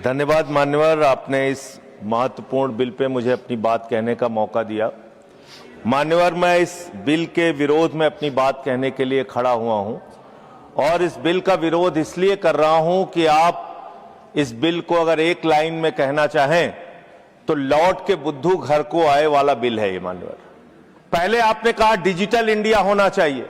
धन्यवाद मान्यवर, आपने इस महत्वपूर्ण बिल पे मुझे अपनी बात कहने का मौका दिया। मान्यवर, मैं इस बिल के विरोध में अपनी बात कहने के लिए खड़ा हुआ हूं और इस बिल का विरोध इसलिए कर रहा हूं कि आप इस बिल को अगर एक लाइन में कहना चाहें तो लौट के बुद्धू घर को आए वाला बिल है ये। मान्यवर, पहले आपने कहा डिजिटल इंडिया होना चाहिए,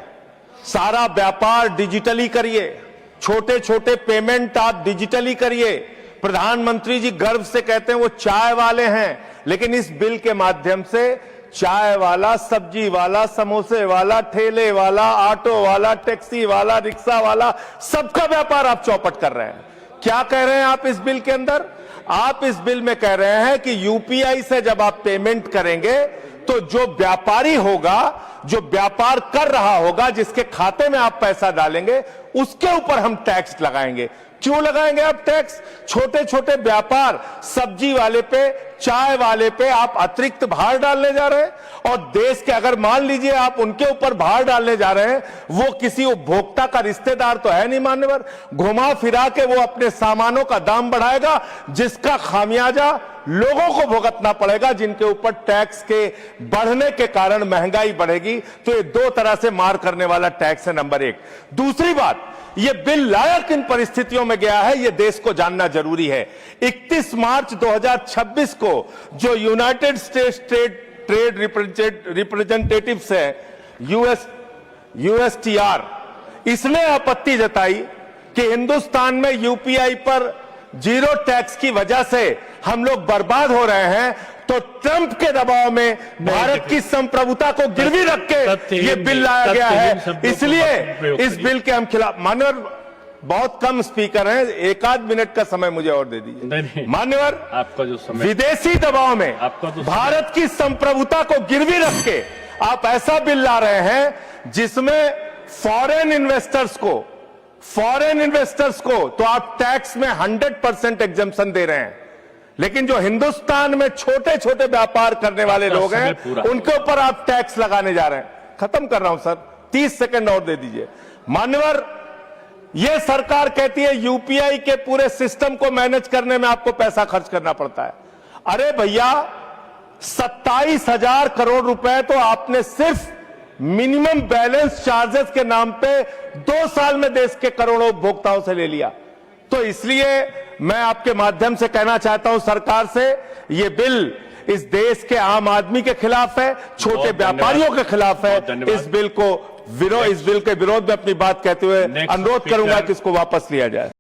सारा व्यापार डिजिटली करिए, छोटे छोटे पेमेंट आप डिजिटली करिए। प्रधानमंत्री जी गर्व से कहते हैं वो चाय वाले हैं, लेकिन इस बिल के माध्यम से चाय वाला, सब्जी वाला, समोसे वाला, ठेले वाला, ऑटो वाला, टैक्सी वाला, रिक्शा वाला, सबका व्यापार आप चौपट कर रहे हैं। क्या कह रहे हैं आप इस बिल के अंदर? आप इस बिल में कह रहे हैं कि यूपीआई से जब आप पेमेंट करेंगे तो जो व्यापारी होगा, जो व्यापार कर रहा होगा, जिसके खाते में आप पैसा डालेंगे, उसके ऊपर हम टैक्स लगाएंगे। क्यों लगाएंगे आप टैक्स? छोटे छोटे व्यापार, सब्जी वाले पे, चाय वाले पे आप अतिरिक्त भार डालने जा रहे हैं। और देश के, अगर मान लीजिए आप उनके ऊपर भार डालने जा रहे हैं, वो किसी उपभोक्ता का रिश्तेदार तो है नहीं मान्यवर, घुमा फिरा के वो अपने सामानों का दाम बढ़ाएगा, जिसका खामियाजा लोगों को भुगतना पड़ेगा, जिनके ऊपर टैक्स के बढ़ने के कारण महंगाई बढ़ेगी। तो ये दो तरह से मार करने वाला टैक्स है, नंबर एक। दूसरी बात, ये बिल लाया किन परिस्थितियों में गया है, ये देश को जानना जरूरी है। 31 मार्च 2026 को जो यूनाइटेड स्टेट्स ट्रेड रिप्रेजेंटेटिव्स है, यूएसटीआर, इसने आपत्ति जताई कि हिंदुस्तान में यूपीआई पर जीरो टैक्स की वजह से हम लोग बर्बाद हो रहे हैं। तो ट्रंप के दबाव में भारत की संप्रभुता को गिरवी रख के ये बिल लाया गया है, इसलिए इस बिल के हम खिलाफ। मान्यवर, बहुत कम स्पीकर हैं, एक आध मिनट का समय मुझे और दे दीजिए। मान्यवर, आपका जो समय, विदेशी दबाव में भारत की संप्रभुता को गिरवी रख के आप ऐसा बिल ला रहे हैं जिसमें फॉरेन इन्वेस्टर्स को तो आप टैक्स में 100% एग्जम्पशन दे रहे हैं, लेकिन जो हिंदुस्तान में छोटे छोटे व्यापार करने वाले लोग हैं, उनके ऊपर आप टैक्स लगाने जा रहे हैं। खत्म कर रहा हूं सर, 30 सेकंड और दे दीजिए। मान्यवर, यह सरकार कहती है यूपीआई के पूरे सिस्टम को मैनेज करने में आपको पैसा खर्च करना पड़ता है। अरे भैया, 27,000 करोड़ रुपए तो आपने सिर्फ मिनिमम बैलेंस चार्जेस के नाम पे 2 साल में देश के करोड़ों उपभोक्ताओं से ले लिया। तो इसलिए मैं आपके माध्यम से कहना चाहता हूं सरकार से, ये बिल इस देश के आम आदमी के खिलाफ है, छोटे व्यापारियों के खिलाफ है। इस बिल के विरोध में अपनी बात कहते हुए अनुरोध करूंगा कि इसको वापस लिया जाए।